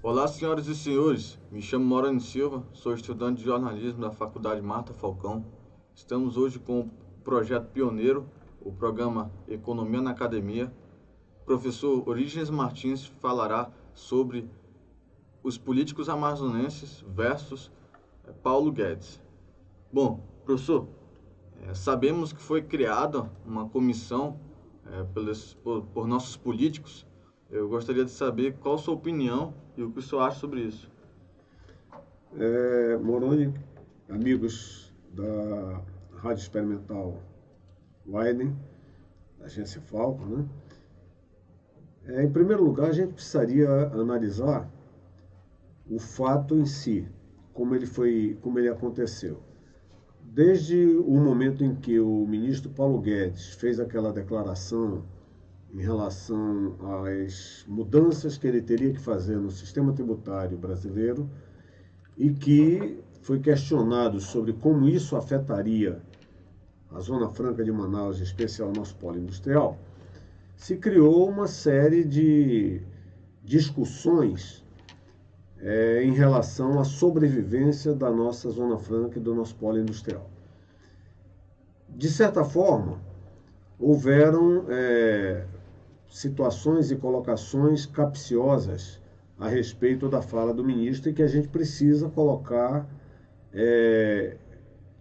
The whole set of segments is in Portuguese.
Olá, senhoras e senhores. Me chamo Morano Silva, sou estudante de jornalismo da Faculdade Marta Falcão. Estamos hoje com o projeto pioneiro, o programa Economia na Academia. O professor Orígenes Martins falará sobre os políticos amazonenses versus Paulo Guedes. Bom, professor, sabemos que foi criada uma comissão por nossos políticos. Eu gostaria de saber qual a sua opinião e o que o senhor acha sobre isso. Moroni, amigos da Rádio Experimental Wyden, da agência Falco, né? Em primeiro lugar, a gente precisaria analisar o fato em si, como ele aconteceu. Desde o momento em que o ministro Paulo Guedes fez aquela declaração em relação às mudanças que ele teria que fazer no sistema tributário brasileiro e que foi questionado sobre como isso afetaria a Zona Franca de Manaus, em especial o nosso polo industrial, se criou uma série de discussões em relação à sobrevivência da nossa Zona Franca e do nosso polo industrial. De certa forma, houveram situações e colocações capciosas a respeito da fala do ministro e que a gente precisa colocar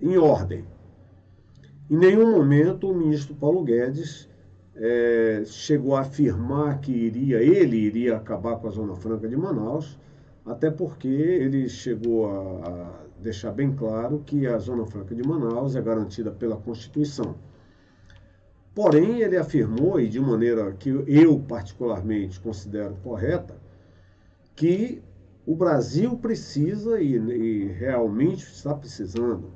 em ordem. Em nenhum momento o ministro Paulo Guedes chegou a afirmar que ele iria acabar com a Zona Franca de Manaus, até porque ele chegou a deixar bem claro que a Zona Franca de Manaus é garantida pela Constituição. Porém, ele afirmou, e de maneira que eu particularmente considero correta, que o Brasil precisa e realmente está precisando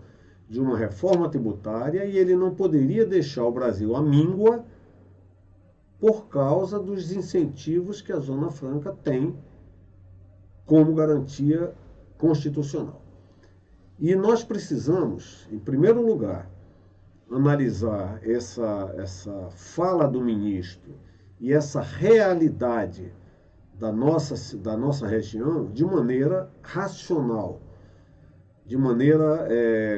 de uma reforma tributária e ele não poderia deixar o Brasil à míngua por causa dos incentivos que a Zona Franca tem como garantia constitucional. E nós precisamos, em primeiro lugar, analisar essa fala do ministro e essa realidade da nossa região de maneira racional, de maneira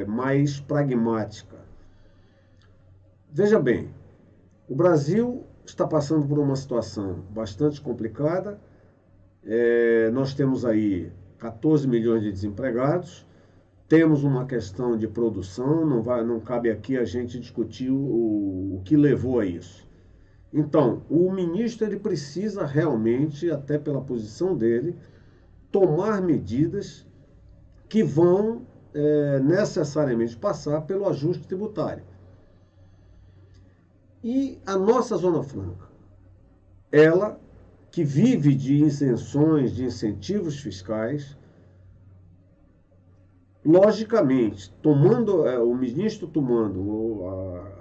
mais pragmática. Veja bem, o Brasil está passando por uma situação bastante complicada. Nós temos aí 14 milhões de desempregados, temos uma questão de produção, não cabe aqui a gente discutir o que levou a isso. Então, o ministro ele precisa realmente, até pela posição dele, tomar medidas que vão necessariamente passar pelo ajuste tributário. E a nossa Zona Franca, ela que vive de isenções, de incentivos fiscais, logicamente, o ministro tomando,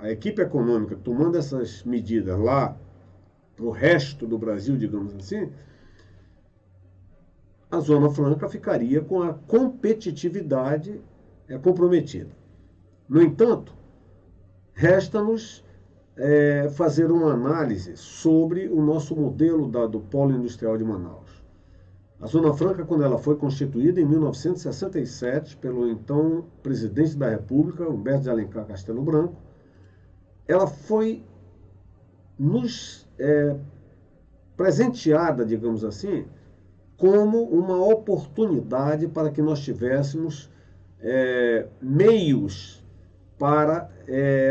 a equipe econômica tomando essas medidas lá para o resto do Brasil, digamos assim, a Zona Franca ficaria com a competitividade comprometida. No entanto, resta-nos fazer uma análise sobre o nosso modelo do Polo Industrial de Manaus. A Zona Franca, quando ela foi constituída em 1967 pelo então presidente da República, Humberto de Alencar Castelo Branco, ela foi nos presenteada, digamos assim, como uma oportunidade para que nós tivéssemos meios para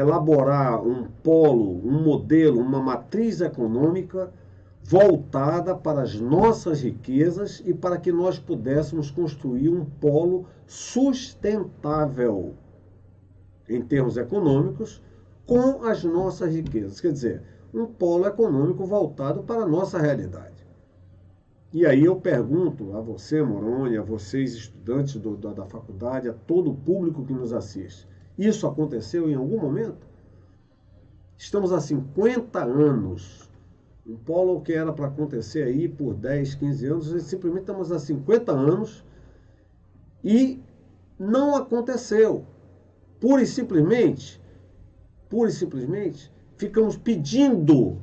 elaborar um polo, um modelo, uma matriz econômica voltada para as nossas riquezas e para que nós pudéssemos construir um polo sustentável em termos econômicos com as nossas riquezas. Quer dizer, um polo econômico voltado para a nossa realidade. E aí eu pergunto a você, Moroni, a vocês, estudantes da faculdade, a todo o público que nos assiste, isso aconteceu em algum momento? Estamos há 50 anos. Um polo que era para acontecer aí por 10, 15 anos, simplesmente estamos há 50 anos e não aconteceu. Pura e simplesmente, ficamos pedindo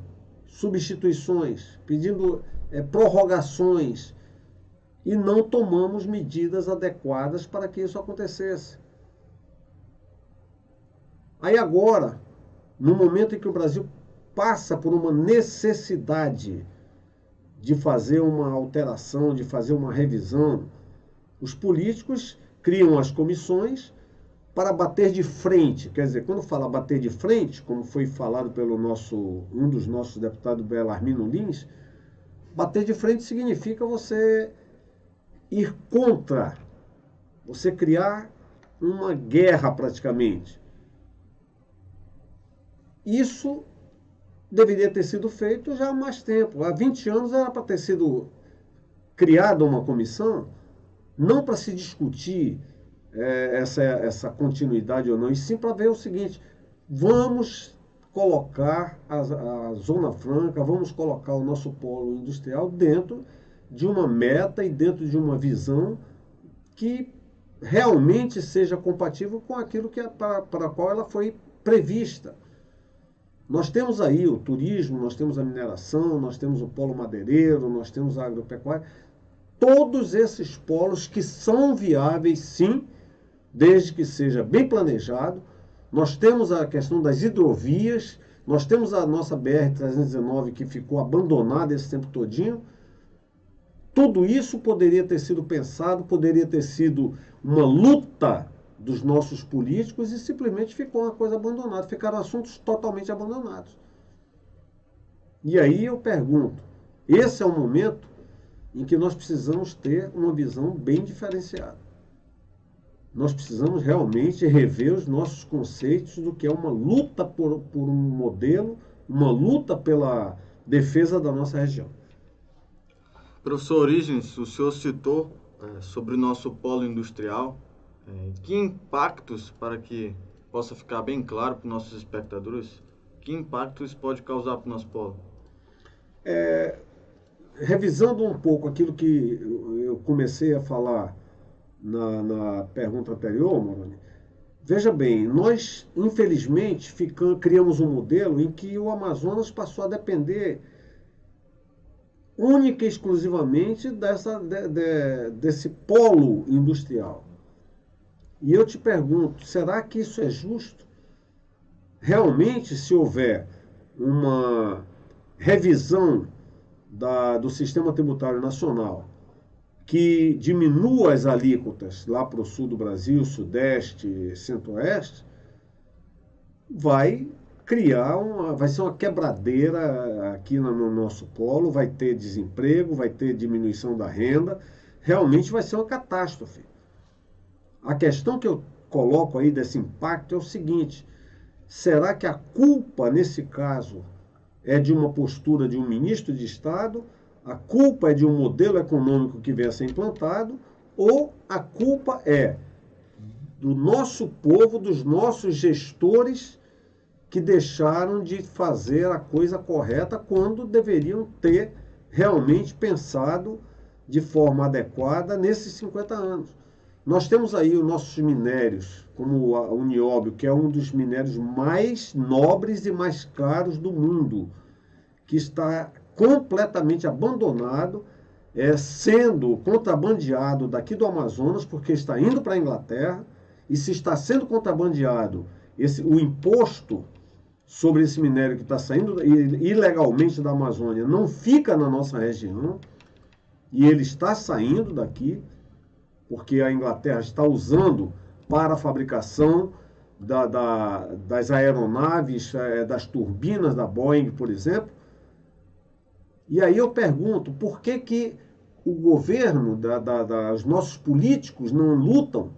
substituições, pedindo prorrogações e não tomamos medidas adequadas para que isso acontecesse. Aí agora, no momento em que o Brasil passa por uma necessidade de fazer uma alteração, de fazer uma revisão, os políticos criam as comissões para bater de frente. Quer dizer, quando fala bater de frente, como foi falado pelo um dos nossos deputados, Belarmino Lins, bater de frente significa você ir contra, você criar uma guerra praticamente. Isso deveria ter sido feito já há mais tempo. Há 20 anos era para ter sido criada uma comissão, não para se discutir essa continuidade ou não, e sim para ver o seguinte: vamos colocar a Zona Franca, vamos colocar o nosso polo industrial dentro de uma meta e dentro de uma visão que realmente seja compatível com aquilo para a qual ela foi prevista. Nós temos aí o turismo, nós temos a mineração, nós temos o polo madeireiro, nós temos a agropecuária, todos esses polos que são viáveis, sim, desde que seja bem planejado. Nós temos a questão das hidrovias, nós temos a nossa BR-319 que ficou abandonada esse tempo todinho. Tudo isso poderia ter sido pensado, poderia ter sido uma luta dos nossos políticos e simplesmente ficou uma coisa abandonada, ficaram assuntos totalmente abandonados. E aí eu pergunto, esse é o momento em que nós precisamos ter uma visão bem diferenciada. Nós precisamos realmente rever os nossos conceitos do que é uma luta por um modelo, uma luta pela defesa da nossa região. Professor Orígenes, o senhor citou sobre o nosso polo industrial. Que impactos, para que possa ficar bem claro para os nossos espectadores, que impactos isso pode causar para o nosso polo? Revisando um pouco aquilo que eu comecei a falar na pergunta anterior, Moroni, veja bem, nós infelizmente criamos um modelo em que o Amazonas passou a depender única e exclusivamente desse polo industrial. E eu te pergunto, será que isso é justo? Realmente, se houver uma revisão do sistema tributário nacional que diminua as alíquotas lá para o sul do Brasil, sudeste, centro-oeste, vai ser uma quebradeira aqui no nosso polo, vai ter desemprego, vai ter diminuição da renda, realmente vai ser uma catástrofe. A questão que eu coloco aí desse impacto é o seguinte: será que a culpa, nesse caso, é de uma postura de um ministro de Estado? A culpa é de um modelo econômico que venha a ser implantado? Ou a culpa é do nosso povo, dos nossos gestores que deixaram de fazer a coisa correta quando deveriam ter realmente pensado de forma adequada nesses 50 anos? Nós temos aí os nossos minérios, como o nióbio, que é um dos minérios mais nobres e mais caros do mundo, que está completamente abandonado, sendo contrabandeado daqui do Amazonas, porque está indo para a Inglaterra, e se está sendo contrabandeado o imposto sobre esse minério que está saindo ilegalmente da Amazônia não fica na nossa região, e ele está saindo daqui, porque a Inglaterra está usando para a fabricação das aeronaves, das turbinas da Boeing, por exemplo. E aí eu pergunto, por que o governo, os nossos políticos não lutam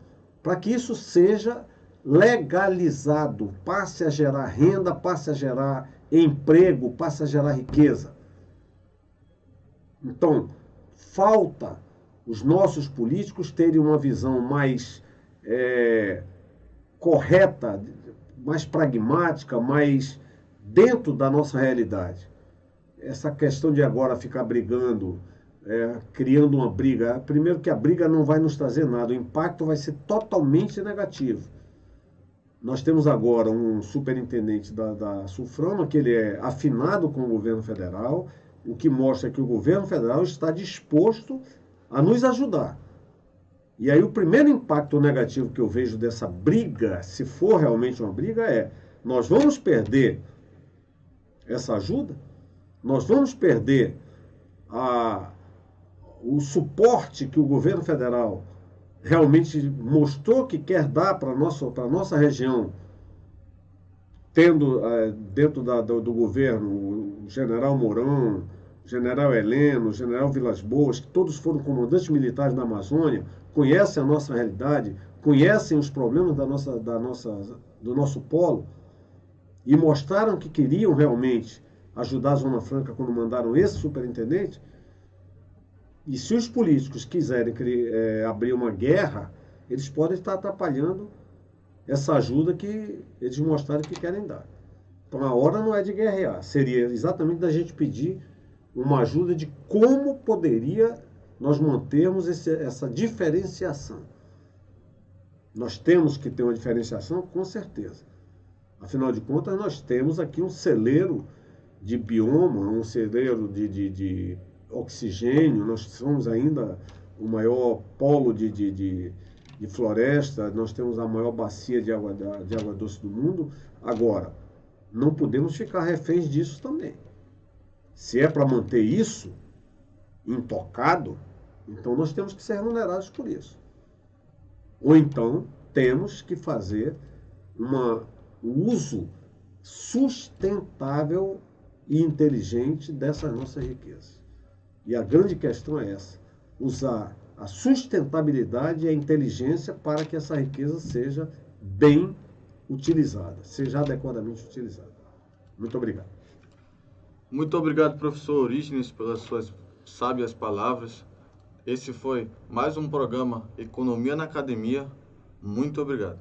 para que isso seja legalizado, passe a gerar renda, passe a gerar emprego, passe a gerar riqueza? Então, falta os nossos políticos terem uma visão mais correta, mais pragmática, mais dentro da nossa realidade. Essa questão de agora ficar brigando, criando uma briga, primeiro que a briga não vai nos trazer nada, o impacto vai ser totalmente negativo. Nós temos agora um superintendente da Sulframa, que ele é afinado com o governo federal, o que mostra que o governo federal está disposto a nos ajudar. E aí o primeiro impacto negativo que eu vejo dessa briga, se for realmente uma briga, nós vamos perder essa ajuda, nós vamos perder o suporte que o governo federal realmente mostrou que quer dar para a nossa região, tendo dentro do governo o general Mourão, o general Heleno, o general Vilas Boas, que todos foram comandantes militares na Amazônia, conhecem a nossa realidade, conhecem os problemas do nosso polo, e mostraram que queriam realmente ajudar a Zona Franca quando mandaram esse superintendente. E se os políticos quiserem abrir uma guerra, eles podem estar atrapalhando essa ajuda que eles mostraram que querem dar. Então a hora não é de guerrear, seria exatamente da gente pedir uma ajuda de como poderia nós mantermos essa diferenciação. Nós temos que ter uma diferenciação, com certeza. Afinal de contas, nós temos aqui um celeiro de bioma, um celeiro de oxigênio, nós somos ainda o maior polo de floresta, nós temos a maior bacia de água doce do mundo. Agora, não podemos ficar reféns disso também. Se é para manter isso intocado, então nós temos que ser remunerados por isso. Ou então temos que fazer um uso sustentável e inteligente dessas nossas riquezas. E a grande questão é essa: usar a sustentabilidade e a inteligência para que essa riqueza seja bem utilizada, seja adequadamente utilizada. Muito obrigado. Muito obrigado, professor Orígenes, pelas suas sábias palavras. Esse foi mais um programa Economia na Academia. Muito obrigado.